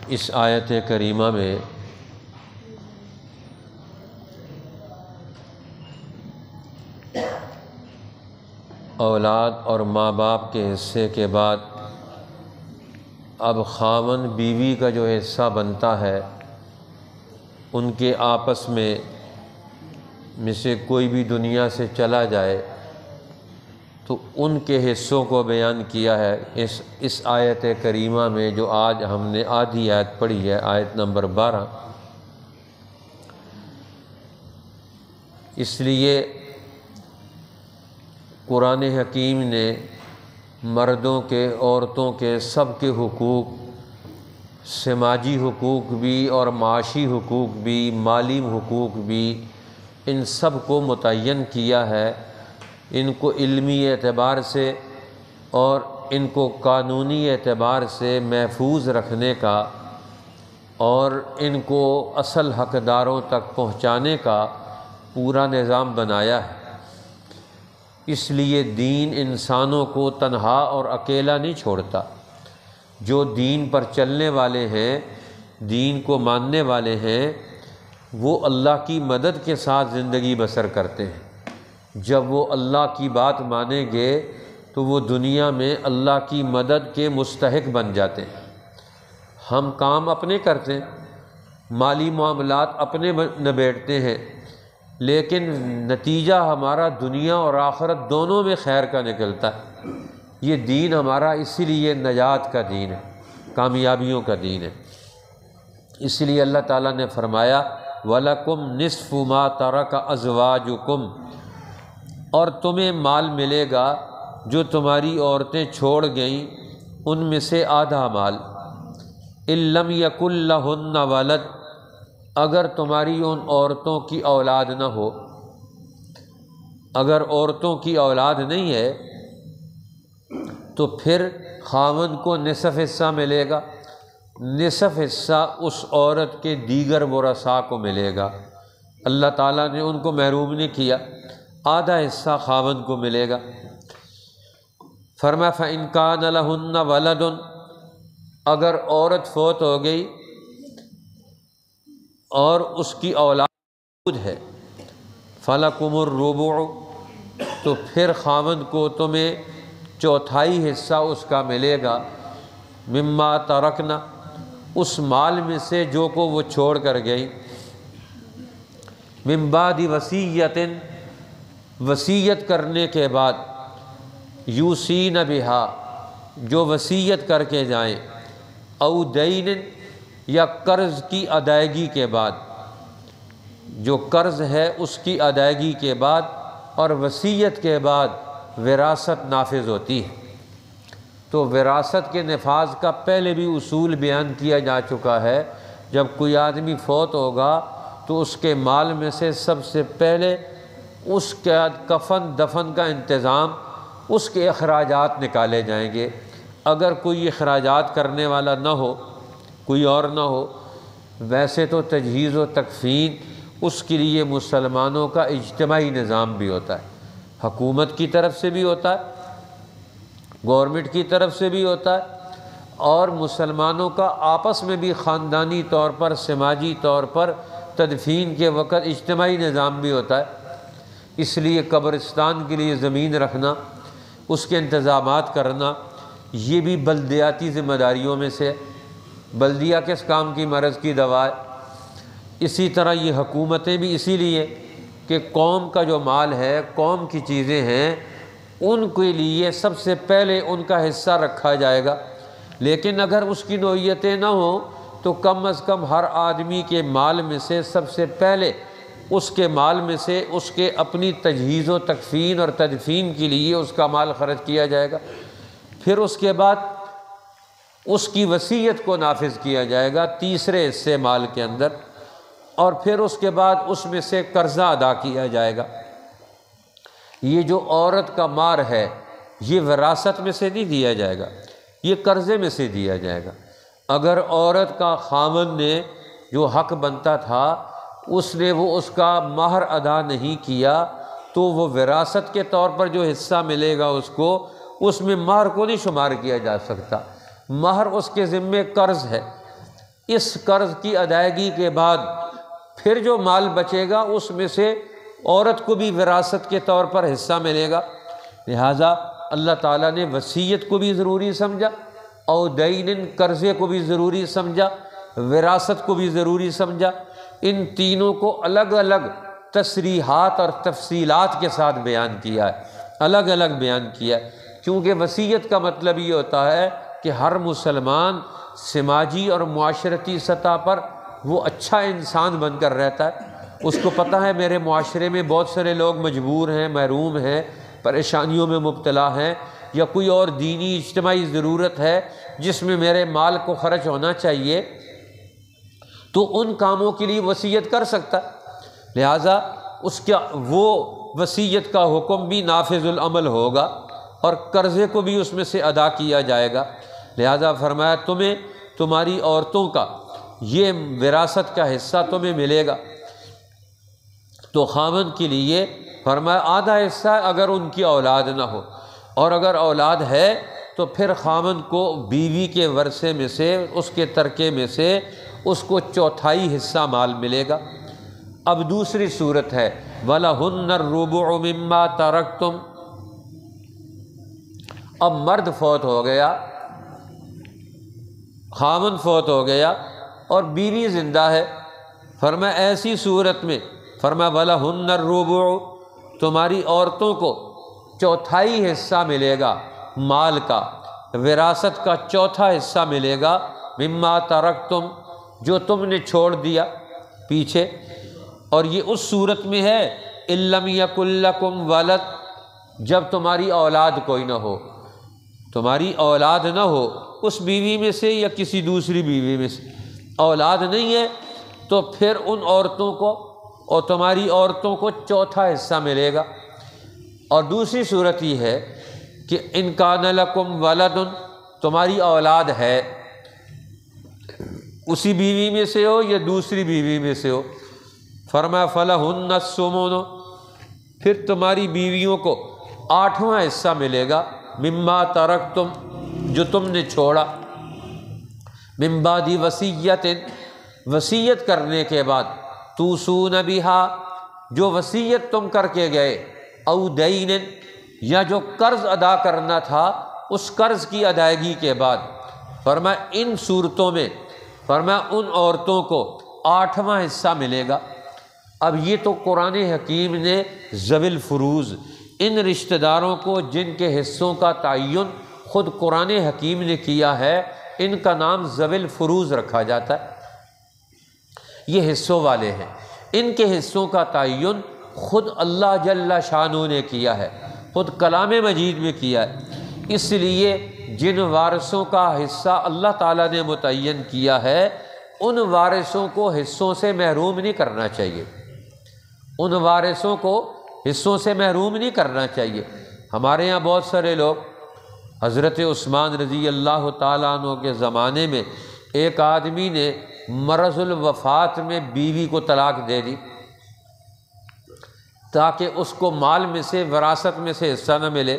اس آیت کریمہ میں اولاد اور ماں باپ کے حصے کے بعد اب خاوند بیوی کا جو حصہ بنتا ہے، ان کے آپس میں سے کوئی بھی دنیا سے چلا جائے تو ان کے حصوں کو بیان کیا ہے اس آیت کریمہ میں، جو آج ہم نے آدھی آیت پڑھی ہے، آیت نمبر 12۔ اس لیے قرآن حکیم نے مردوں کے، عورتوں کے، سب کے حقوق، سماجی حقوق بھی اور معاشی حقوق بھی، مالی حقوق بھی، ان سب کو متعین کیا ہے۔ ان کو علمی اعتبار سے اور ان کو قانونی اعتبار سے محفوظ رکھنے کا اور ان کو اصل حقداروں تک پہنچانے کا پورا نظام بنایا ہے۔ اس لیے دین انسانوں کو تنہا اور اکیلا نہیں چھوڑتا۔ جو دین پر چلنے والے ہیں، دین کو ماننے والے ہیں، وہ اللہ کی مدد کے ساتھ زندگی بسر کرتے ہیں۔ جب وہ اللہ کی بات مانیں گے تو وہ دنیا میں اللہ کی مدد کے مستحق بن جاتے ہیں۔ ہم کام اپنے کرتے ہیں، مالی معاملات اپنے نبیڑتے ہیں، لیکن نتیجہ ہمارا دنیا اور آخرت دونوں میں خیر کا نکلتا ہے۔ یہ دین ہمارا اسی لیے نجات کا دین ہے، کامیابیوں کا دین ہے۔ اس لیے اللہ تعالیٰ نے فرمایا وَلَكُمْ نِصْفُ مَا تَرَكَ أَزْوَاجُكُمْ، اور تمہیں مال ملے گا جو تمہاری عورتیں چھوڑ گئیں، ان میں سے آدھا مال۔ إِن لَّمْ يَكُن لَّهُنَّ وَلَدٌ، اگر تمہاری ان عورتوں کی اولاد نہ ہو، اگر عورتوں کی اولاد نہیں ہے تو پھر خاوند کو نصف حصہ ملے گا۔ نصف حصہ اس عورت کے دیگر ورثاء کو ملے گا۔ اللہ تعالیٰ نے ان کو محروم نہیں کیا، آدھا حصہ خاوند کو ملے گا۔ فرمایا فَإِن كَانَ لَهُنَّ وَلَدٌ، اگر عورت فوت ہو گئی اور اس کی اولاد ہے، فَلَكُمُ الرُّبُعُ، تو پھر خاوند کو تمہیں چوتھائی حصہ اس کا ملے گا، مما ترکنا، اس مال میں سے جو کو وہ چھوڑ کر گئی، من بعد وصیۃ، وصیت کرنے کے بعد، یوصین بہا، جو وصیت کر کے جائیں، او دین، یا قرض کی ادائیگی کے بعد، جو قرض ہے اس کی ادائیگی کے بعد اور وصیت کے بعد وراثت نافذ ہوتی ہے۔ تو وراثت کے نفاذ کا پہلے بھی اصول بیان کیا جا چکا ہے۔ جب کوئی آدمی فوت ہوگا تو اس کے مال میں سے سب سے پہلے اس کے کفن دفن کا انتظام، اس کے اخراجات نکالے جائیں گے۔ اگر کوئی اخراجات کرنے والا نہ ہو، کوئی اور نہ ہو، ویسے تو تجہیز و تکفین اس کے لیے مسلمانوں کا اجتماعی نظام بھی ہوتا ہے، حکومت کی طرف سے بھی ہوتا ہے، گورنمنٹ کی طرف سے بھی ہوتا ہے، اور مسلمانوں کا آپس میں بھی خاندانی طور پر، سماجی طور پر تدفین کے وقت اجتماعی نظام بھی ہوتا ہے۔ اس لیے قبرستان کے لیے زمین رکھنا، اس کے انتظامات کرنا، یہ بھی بلدیاتی ذمہ داریوں میں سے۔ بلدیہ کس کام کی؟ مرض کی دوا ہے۔ اسی طرح یہ حکومتیں بھی اسی لیے کہ قوم کا جو مال ہے، قوم کی چیزیں ہیں، ان کے لیے سب سے پہلے ان کا حصہ رکھا جائے گا۔ لیکن اگر اس کی نوعیتیں نہ ہوں تو کم از کم ہر آدمی کے مال میں سے سب سے پہلے اس کے مال میں سے اس کے اپنی تجہیز و تکفین اور تدفین کے لیے اس کا مال خرچ کیا جائے گا۔ پھر اس کے بعد اس کی وصیت کو نافذ کیا جائے گا تیسرے حصے مال کے اندر، اور پھر اس کے بعد اس میں سے قرضہ ادا کیا جائے گا۔ یہ جو عورت کا مار ہے یہ وراثت میں سے نہیں دیا جائے گا، یہ قرضے میں سے دیا جائے گا۔ اگر عورت کا خاوند نے جو حق بنتا تھا اس نے اس کا مہر ادا نہیں کیا تو وہ وراثت کے طور پر جو حصہ ملے گا اس کو، اس میں مہر کو نہیں شمار کیا جا سکتا۔ مہر اس کے ذمے قرض ہے، اس قرض کی ادائیگی کے بعد پھر جو مال بچے گا اس میں سے عورت کو بھی وراثت کے طور پر حصہ ملے گا۔ لہٰذا اللہ تعالیٰ نے وصیت کو بھی ضروری سمجھا، اور دین قرضے کو بھی ضروری سمجھا، وراثت کو بھی ضروری سمجھا۔ ان تینوں کو الگ الگ تصریحات اور تفصیلات کے ساتھ بیان کیا ہے، الگ الگ بیان کیا ہے، کیونکہ وصیت کا مطلب یہ ہوتا ہے کہ ہر مسلمان سماجی اور معاشرتی سطح پر وہ اچھا انسان بن کر رہتا ہے۔ اس کو پتہ ہے میرے معاشرے میں بہت سارے لوگ مجبور ہیں، محروم ہیں، پریشانیوں میں مبتلا ہیں، یا کوئی اور دینی اجتماعی ضرورت ہے جس میں میرے مال کو خرچ ہونا چاہیے، تو ان کاموں کے لیے وصیت کر سکتا ہے۔ لہٰذا اس کا وہ وصیت کا حکم بھی نافذ العمل ہوگا، اور قرضے کو بھی اس میں سے ادا کیا جائے گا۔ لہٰذا فرمایا تمہیں تمہاری عورتوں کا یہ وراثت کا حصہ تمہیں ملے گا۔ تو خاوند کے لیے فرمایا آدھا حصہ اگر ان کی اولاد نہ ہو، اور اگر اولاد ہے تو پھر خاوند کو بیوی کے ورثے میں سے، اس کے ترکے میں سے اس کو چوتھائی حصہ مال ملے گا۔ اب دوسری صورت ہے وَلَهُنَّ الرُّبُعُ مِمَّا تَرَكْتُمْ۔ اب مرد فوت ہو گیا، خاوند فوت ہو گیا اور بیوی زندہ ہے، فرمایا ایسی صورت میں فرمایا وَلَهُنَّ الرُّبُعُ، تمہاری عورتوں کو چوتھائی حصہ ملے گا مال کا، وراثت کا چوتھا حصہ ملے گا، مما ترکتم، جو تم نے چھوڑ دیا پیچھے۔ اور یہ اس صورت میں ہے ان لم یکن لکم ولد، جب تمہاری اولاد کوئی نہ ہو، تمہاری اولاد نہ ہو اس بیوی میں سے یا کسی دوسری بیوی میں سے، اولاد نہیں ہے تو پھر ان عورتوں کو اور تمہاری عورتوں کو چوتھا حصہ ملے گا۔ اور دوسری صورت یہ ہے کہ ان کان لکم ولد، تمہاری اولاد ہے، اسی بیوی میں سے ہو یا دوسری بیوی میں سے ہو، فرمایا فلہن الثمن، پھر تمہاری بیویوں کو آٹھواں حصہ ملے گا، مما ترکتم، جو تم نے چھوڑا، من بعد وصیت، وصیت کرنے کے بعد، توصون بہا، جو وصیت تم کر کے گئے، او دین، یا جو قرض ادا کرنا تھا اس قرض کی ادائیگی کے بعد، فرمایا ان صورتوں میں فرمایا ان عورتوں کو آٹھواں حصہ ملے گا۔ اب یہ تو قرآن حکیم نے ذوی الفروض، ان رشتہ داروں کو جن کے حصوں کا تعین خود قرآن حکیم نے کیا ہے، ان کا نام ذوی الفروض رکھا جاتا ہے، یہ حصوں والے ہیں، ان کے حصوں کا تعین خود اللہ جل شانہ نے کیا ہے، خود کلام مجید میں کیا ہے۔ اس لیے جن وارثوں کا حصہ اللہ تعالیٰ نے متعین کیا ہے، ان وارثوں کو حصوں سے محروم نہیں کرنا چاہیے، ان وارثوں کو حصوں سے محروم نہیں کرنا چاہیے۔ ہمارے ہاں بہت سارے لوگ، حضرت عثمان رضی اللہ تعالیٰ عنہ کے زمانے میں ایک آدمی نے مرض الوفات میں بیوی کو طلاق دے دی تاکہ اس کو مال میں سے، وراثت میں سے حصہ نہ ملے۔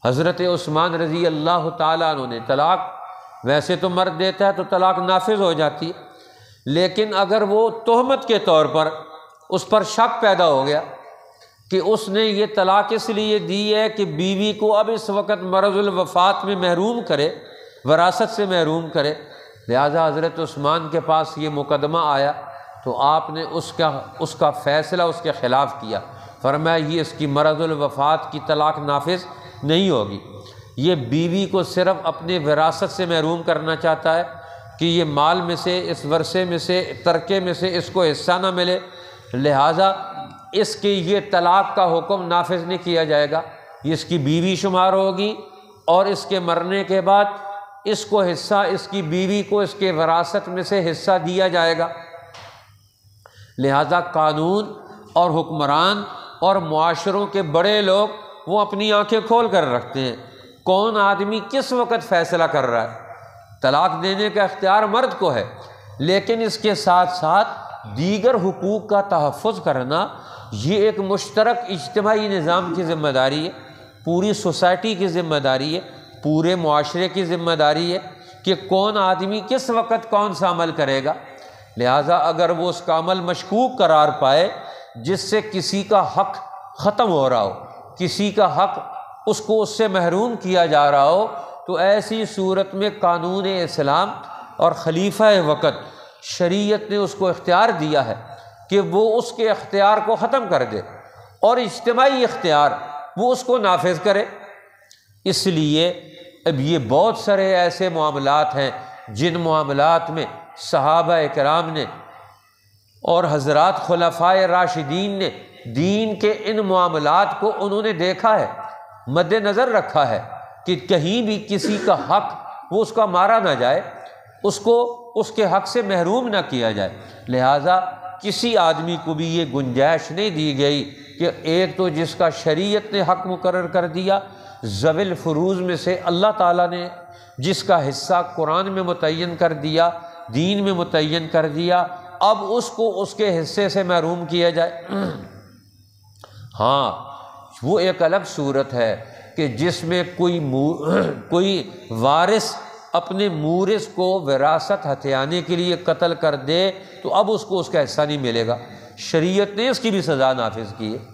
حضرت عثمان رضی اللہ تعالیٰ عنہ نے طلاق، ویسے تو مرد دیتا ہے تو طلاق نافذ ہو جاتی ہے، لیکن اگر وہ تہمت کے طور پر اس پر شک پیدا ہو گیا کہ اس نے یہ طلاق اس لیے دی ہے کہ بیوی کو اب اس وقت مرض الوفات میں محروم کرے، وراثت سے محروم کرے، لہذا حضرت عثمان کے پاس یہ مقدمہ آیا تو آپ نے اس کا فیصلہ اس کے خلاف کیا، فرمایا یہ اس کی مرض الوفات کی طلاق نافذ نہیں ہوگی، یہ بیوی کو صرف اپنے وراثت سے محروم کرنا چاہتا ہے کہ یہ مال میں سے، اس ورثے میں سے، ترکے میں سے اس کو حصہ نہ ملے، لہٰذا اس کی یہ طلاق کا حکم نافذ نہیں کیا جائے گا، یہ اس کی بیوی شمار ہوگی، اور اس کے مرنے کے بعد اس کو حصہ، اس کی بیوی کو اس کے وراثت میں سے حصہ دیا جائے گا۔ لہذا قانون اور حکمران اور معاشروں کے بڑے لوگ وہ اپنی آنکھیں کھول کر رکھتے ہیں، کون آدمی کس وقت فیصلہ کر رہا ہے۔ طلاق دینے کا اختیار مرد کو ہے، لیکن اس کے ساتھ ساتھ دیگر حقوق کا تحفظ کرنا یہ ایک مشترک اجتماعی نظام کی ذمہ داری ہے، پوری سوسائٹی کی ذمہ داری ہے، پورے معاشرے کی ذمہ داری ہے کہ کون آدمی کس وقت کون سا عمل کرے گا، لہٰذا اگر وہ اس کا عمل مشکوک قرار پائے جس سے کسی کا حق ختم ہو رہا ہو، کسی کا حق اس سے محروم کیا جا رہا ہو، تو ایسی صورت میں قانون اسلام اور خلیفہ وقت شریعت نے اس کو اختیار دیا ہے کہ وہ اس کے اختیار کو ختم کر دے اور اجتماعی اختیار وہ اس کو نافذ کرے۔ اس لیے اب یہ بہت سارے ایسے معاملات ہیں جن معاملات میں صحابہ کرام نے اور حضرات خلفائے راشدین نے دین کے ان معاملات کو انہوں نے دیکھا ہے، مد نظر رکھا ہے کہ کہیں بھی کسی کا حق وہ اس کا مارا نہ جائے، اس کو اس کے حق سے محروم نہ کیا جائے۔ لہٰذا کسی آدمی کو بھی یہ گنجائش نہیں دی گئی کہ ایک تو جس کا شریعت نے حق مقرر کر دیا، ذوی الفروض میں سے اللہ تعالیٰ نے جس کا حصہ قرآن میں متعین کر دیا، دین میں متعین کر دیا، اب اس کو اس کے حصے سے محروم کیا جائے۔ ہاں وہ ایک الگ صورت ہے کہ جس میں کوئی وارث اپنے مورث کو وراثت ہتھیانے کے لیے قتل کر دے تو اب اس کو اس کا حصہ نہیں ملے گا، شریعت نے اس کی بھی سزا نافذ کی ہے۔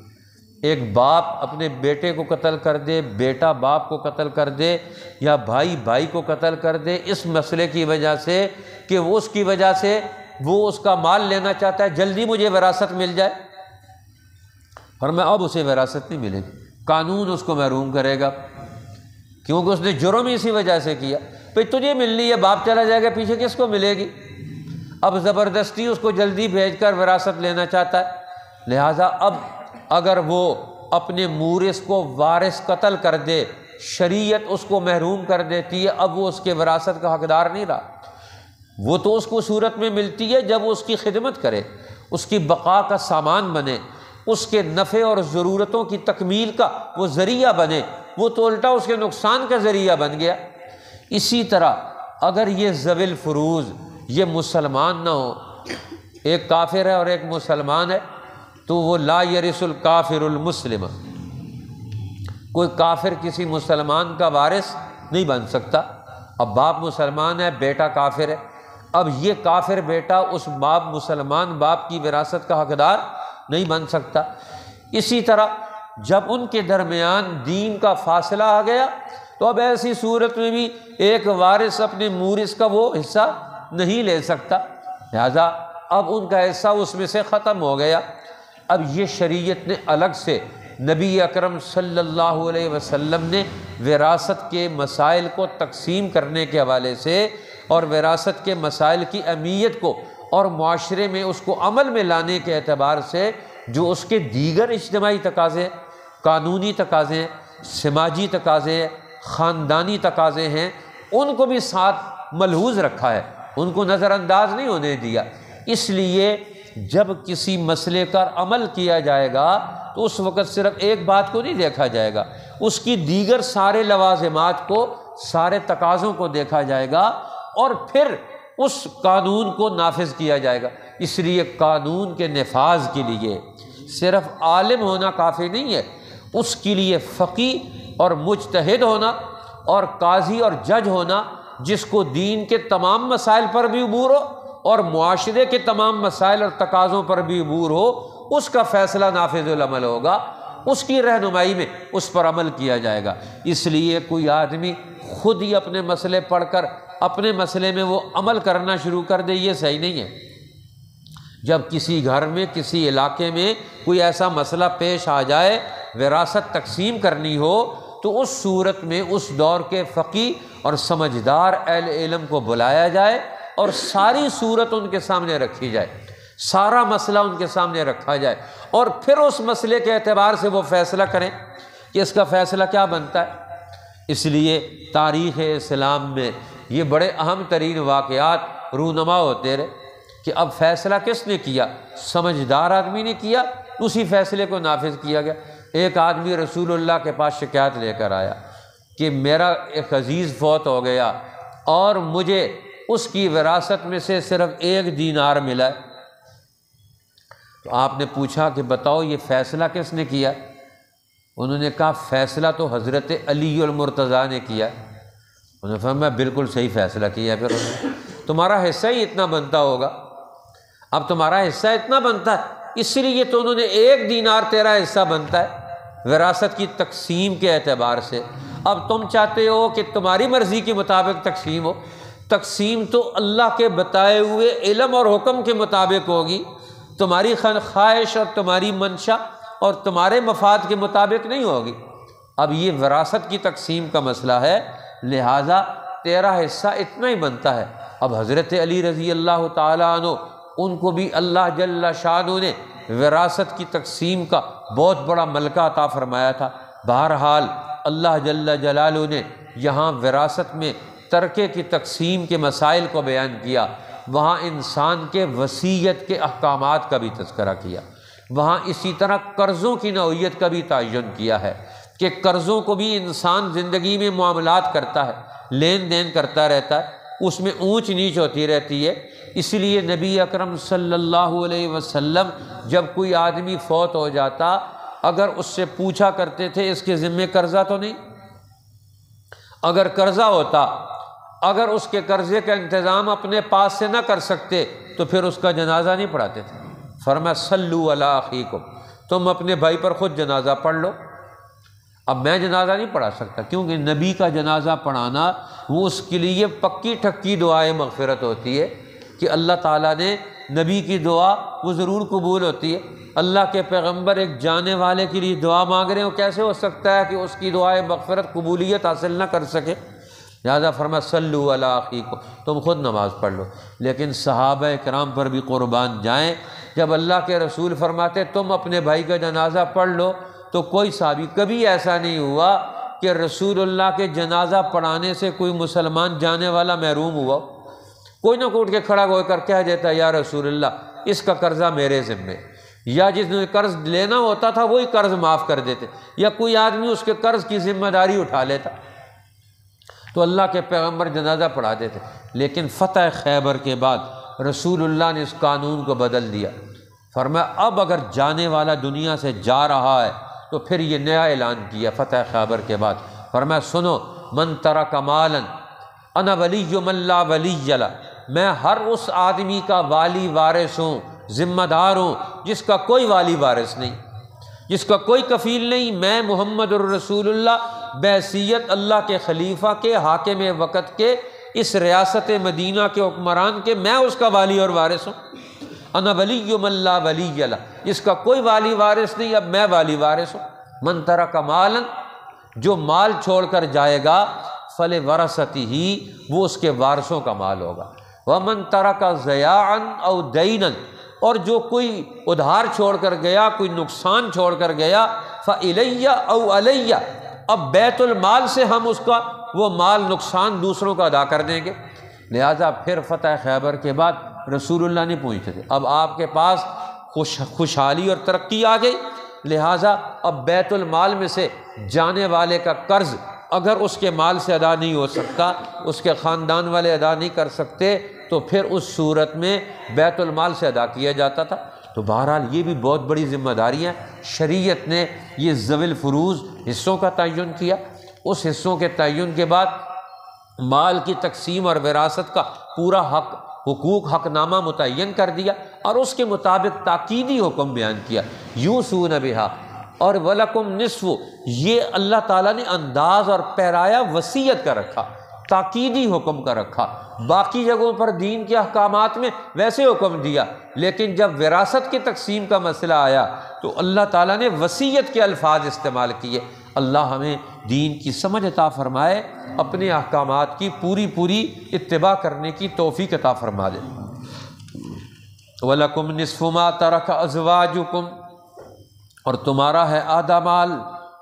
ایک باپ اپنے بیٹے کو قتل کر دے، بیٹا باپ کو قتل کر دے، یا بھائی بھائی کو قتل کر دے اس مسئلے کی وجہ سے کہ وہ اس کی وجہ سے وہ اس کا مال لینا چاہتا ہے، جلدی مجھے وراثت مل جائے، اور میں اب اسے وراثت نہیں ملے گی، قانون اس کو محروم کرے گا کیونکہ اس نے جرم اسی وجہ سے کیا۔ بھئی تجھے ملنی ہے، باپ چلا جائے گا پیچھے کس کو ملے گی؟ اب زبردستی اس کو جلدی بھیج کر وراثت لینا چاہتا ہے۔ لہٰذا اب اگر وہ اپنے مورث کو وارث قتل کر دے، شریعت اس کو محروم کر دیتی ہے، اب وہ اس کے وراثت کا حقدار نہیں رہا۔ وہ تو اس کو صورت میں ملتی ہے جب وہ اس کی خدمت کرے، اس کی بقا کا سامان بنے، اس کے نفع اور ضرورتوں کی تکمیل کا وہ ذریعہ بنے، وہ تو الٹا اس کے نقصان کا ذریعہ بن گیا۔ اسی طرح اگر یہ ذوی الفروض یہ مسلمان نہ ہو، ایک کافر ہے اور ایک مسلمان ہے، تو وہ لا یرث الکافر المسلم، کوئی کافر کسی مسلمان کا وارث نہیں بن سکتا۔ اب باپ مسلمان ہے، بیٹا کافر ہے، اب یہ کافر بیٹا اس باپ مسلمان باپ کی وراثت کا حقدار نہیں بن سکتا۔ اسی طرح جب ان کے درمیان دین کا فاصلہ آ گیا تو اب ایسی صورت میں بھی ایک وارث اپنے مورث کا وہ حصہ نہیں لے سکتا، لہذا اب ان کا حصہ اس میں سے ختم ہو گیا۔ اب یہ شریعت نے الگ سے نبی اکرم صلی اللہ علیہ وسلم نے وراثت کے مسائل کو تقسیم کرنے کے حوالے سے اور وراثت کے مسائل کی اہمیت کو اور معاشرے میں اس کو عمل میں لانے کے اعتبار سے جو اس کے دیگر اجتماعی تقاضے، قانونی تقاضے، سماجی تقاضے، خاندانی تقاضے ہیں، ان کو بھی ساتھ ملحوظ رکھا ہے، ان کو نظر انداز نہیں ہونے دیا۔ اس لیے جب کسی مسئلے کا عمل کیا جائے گا تو اس وقت صرف ایک بات کو نہیں دیکھا جائے گا، اس کی دیگر سارے لوازمات کو، سارے تقاضوں کو دیکھا جائے گا اور پھر اس قانون کو نافذ کیا جائے گا۔ اس لیے قانون کے نفاذ کے لیے صرف عالم ہونا کافی نہیں ہے، اس کے لیے فقیہ اور مجتہد ہونا اور قاضی اور جج ہونا جس کو دین کے تمام مسائل پر بھی عبور ہو اور معاشرے کے تمام مسائل اور تقاضوں پر بھی عبور ہو، اس کا فیصلہ نافذ العمل ہوگا، اس کی رہنمائی میں اس پر عمل کیا جائے گا۔ اس لیے کوئی آدمی خود ہی اپنے مسئلے پڑھ کر اپنے مسئلے میں وہ عمل کرنا شروع کر دے، یہ صحیح نہیں ہے۔ جب کسی گھر میں کسی علاقے میں کوئی ایسا مسئلہ پیش آ جائے، وراثت تقسیم کرنی ہو، تو اس صورت میں اس دور کے فقیہ اور سمجھدار اہل علم کو بلایا جائے اور ساری صورت ان کے سامنے رکھی جائے، سارا مسئلہ ان کے سامنے رکھا جائے، اور پھر اس مسئلے کے اعتبار سے وہ فیصلہ کریں کہ اس کا فیصلہ کیا بنتا ہے۔ اس لیے تاریخ اسلام میں یہ بڑے اہم ترین واقعات رونما ہوتے رہے کہ اب فیصلہ کس نے کیا، سمجھدار آدمی نے کیا، اسی فیصلے کو نافذ کیا گیا۔ ایک آدمی رسول اللہ کے پاس شکایت لے کر آیا کہ میرا ایک عزیز فوت ہو گیا اور مجھے اس کی وراثت میں سے صرف 1 دینار ملا ہے۔ تو آپ نے پوچھا کہ بتاؤ یہ فیصلہ کس نے کیا؟ انہوں نے کہا فیصلہ تو حضرت علی المرتضیٰ نے کیا۔ انہوں نے فرمایا بالکل صحیح فیصلہ کیا پھر تمہارا حصہ ہی اتنا بنتا ہوگا، اب تمہارا حصہ اتنا بنتا ہے اس لیے تو انہوں نے 1 دینار تیرا حصہ بنتا ہے وراثت کی تقسیم کے اعتبار سے۔ اب تم چاہتے ہو کہ تمہاری مرضی کے مطابق تقسیم ہو، تقسیم تو اللہ کے بتائے ہوئے علم اور حکم کے مطابق ہوگی، تمہاری خواہش اور تمہاری منشا اور تمہارے مفاد کے مطابق نہیں ہوگی۔ اب یہ وراثت کی تقسیم کا مسئلہ ہے، لہٰذا تیرا حصہ اتنا ہی بنتا ہے۔ اب حضرت علی رضی اللہ تعالیٰ عنہ ان کو بھی اللہ جل شانہ نے وراثت کی تقسیم کا بہت بڑا ملکہ عطا فرمایا تھا۔ بہرحال اللہ جل جلالہ نے یہاں وراثت میں ترکے کی تقسیم کے مسائل کو بیان کیا، وہاں انسان کے وصیت کے احکامات کا بھی تذکرہ کیا، وہاں اسی طرح قرضوں کی نوعیت کا بھی تعین کیا ہے کہ قرضوں کو بھی انسان زندگی میں معاملات کرتا ہے، لین دین کرتا رہتا ہے، اس میں اونچ نیچ ہوتی رہتی ہے۔ اس لیے نبی اکرم صلی اللہ علیہ وسلم جب کوئی آدمی فوت ہو جاتا، اگر اس سے پوچھا کرتے تھے اس کے ذمے قرضہ تو نہیں، اگر قرضہ ہوتا، اگر اس کے قرضے کا انتظام اپنے پاس سے نہ کر سکتے تو پھر اس کا جنازہ نہیں پڑھاتے تھے۔ فرمایا صلوا علی اخیکم، تم اپنے بھائی پر خود جنازہ پڑھ لو۔ اب میں جنازہ نہیں پڑھا سکتا کیونکہ نبی کا جنازہ پڑھانا وہ اس کے لیے پکی ٹھکی دعائے مغفرت ہوتی ہے کہ اللہ تعالیٰ نے نبی کی دعا وہ ضرور قبول ہوتی ہے۔ اللہ کے پیغمبر ایک جانے والے کے لیے دعا مانگ رہے ہیں، کیسے ہو سکتا ہے کہ اس کی دعائے مغفرت قبولیت حاصل نہ کر سکے؟ لہٰذا فرمایا صلوا علی اخیکم، تم خود نماز پڑھ لو۔ لیکن صحابہ کرام پر بھی قربان جائیں، جب اللہ کے رسول فرماتے تم اپنے بھائی کا جنازہ پڑھ لو تو کوئی صحابی کبھی ایسا نہیں ہوا کہ رسول اللہ کے جنازہ پڑھانے سے کوئی مسلمان جانے والا محروم ہوا۔ کوئی نہ کوئی اٹھ کے کھڑا ہو کر کہہ دیتا یا رسول اللہ اس کا قرضہ میرے ذمے، یا جس نے قرض لینا ہوتا تھا وہی قرض معاف کر دیتے، یا کوئی آدمی اس کے قرض کی ذمہ داری اٹھا لیتا تو اللہ کے پیغمبر جنازہ پڑھا دیتے۔ لیکن فتح خیبر کے بعد رسول اللہ نے اس قانون کو بدل دیا، فرمایا اب اگر جانے والا دنیا سے جا رہا ہے تو پھر یہ نیا اعلان کیا فتح خیبر کے بعد، فرمایا سنو من ترک مالا انا ولی من لا ولی له، میں ہر اس آدمی کا والی وارث ہوں، ذمہ دار ہوں جس کا کوئی والی وارث نہیں، جس کا کوئی کفیل نہیں۔ میں محمد الرسول اللہ بحیثیت اللہ کے خلیفہ کے، حاکم وقت کے، اس ریاست مدینہ کے حکمران کے، میں اس کا والی اور وارث ہوں۔ انا ولی من لا ولی له، جس کا کوئی والی وارث نہیں، اب میں والی وارث ہوں۔ من ترک مالا، جو مال چھوڑ کر جائے گا فلورثتہ، وہ اس کے وارثوں کا مال ہوگا۔ ومن ترک ضیاعا او دینا، اور جو کوئی ادھار چھوڑ کر گیا، کوئی نقصان چھوڑ کر گیا، فالی او علی، اب بیت المال سے ہم اس کا وہ مال نقصان دوسروں کا ادا کر دیں گے۔ لہٰذا پھر فتح خیبر کے بعد رسول اللہ نہیں پوچھتے تھے، اب آپ کے پاس خوشحالی اور ترقی آ گئی، لہٰذا اب بیت المال میں سے جانے والے کا قرض اگر اس کے مال سے ادا نہیں ہو سکتا، اس کے خاندان والے ادا نہیں کر سکتے، تو پھر اس صورت میں بیت المال سے ادا کیا جاتا تھا۔ تو بہرحال یہ بھی بہت بڑی ذمہ داری ہے۔ شریعت نے یہ ذوی الفروض حصوں کا تعین کیا، اس حصوں کے تعین کے بعد مال کی تقسیم اور وراثت کا پورا حق، حقوق، حق نامہ متعین کر دیا، اور اس کے مطابق تاکیدی حکم بیان کیا، یوصون بہا اور وَلَكُمْ نِصْفُ، یہ اللہ تعالیٰ نے انداز اور پیرایا وصیت کا رکھا، تاکیدی حکم کا رکھا۔ باقی جگہوں پر دین کے احکامات میں ویسے حکم دیا، لیکن جب وراثت کی تقسیم کا مسئلہ آیا تو اللہ تعالیٰ نے وصیت کے الفاظ استعمال کیے۔ اللہ ہمیں دین کی سمجھ عطا فرمائے، اپنے احکامات کی پوری اتباع کرنے کی توفیق عطا فرما دے۔ وَلَكُمْ نِصْفُ مَا تَرَكَ أَزْوَاجُكُمْ، اور تمہارا ہے آدھا مال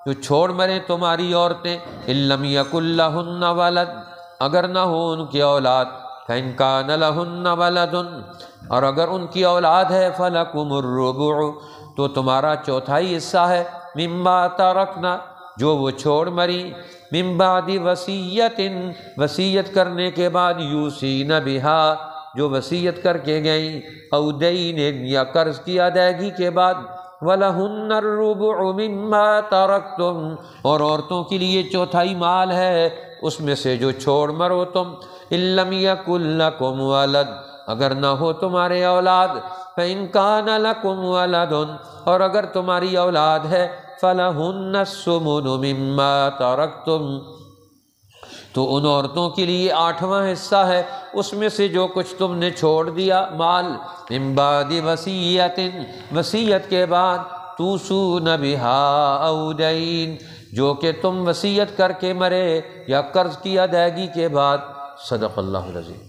جو چھوڑ مرے تمہاری عورتیں، إِن لَّمْ يَكُن لَّهُنَّ وَلَدٌ، اگر نہ ہو ان کی اولاد، فَإِن كَانَ لَهُنَّ وَلَدٌ، اور اگر ان کی اولاد ہے، فَلَكُمُ الرُّبُعُ، تو تمہارا چوتھائی حصہ ہے، مِمَّا تَرَكْنَا، جو وہ چھوڑ مری، مِن بَعْدِ وَصِيَّةٍ، وصیت کرنے کے بعد، یوصین بہا، جو وصیت کر کے گئیں، او دین، یا قرض کی ادائیگی کے بعد، وَلَهُنَّ الرُّبُعُ مِمَّا تَرَكْتُمْ، اور عورتوں کے لیے چوتھائی مال ہے اس میں سے جو چھوڑ مرو تم، إِن لَّمْ يَكُن لَّكُمْ وَلَدٌ، اگر نہ ہو تمہارے اولاد، فَإِن كَانَ لَكُمْ وَلَدٌ، اور اگر تمہاری اولاد ہے، فَلَهُنَّ الثُّمُنُ مِمَّا تَرَكْتُمْ، تو ان عورتوں کے لیے 8واں حصہ ہے اس میں سے جو کچھ تم نے چھوڑ دیا مال، من بعد وصیت، وصیت کے بعد، توصون بها او دین، جو کہ تم وصیت کر کے مرے یا قرض کی ادائیگی کے بعد۔ صدق اللہ العظیم۔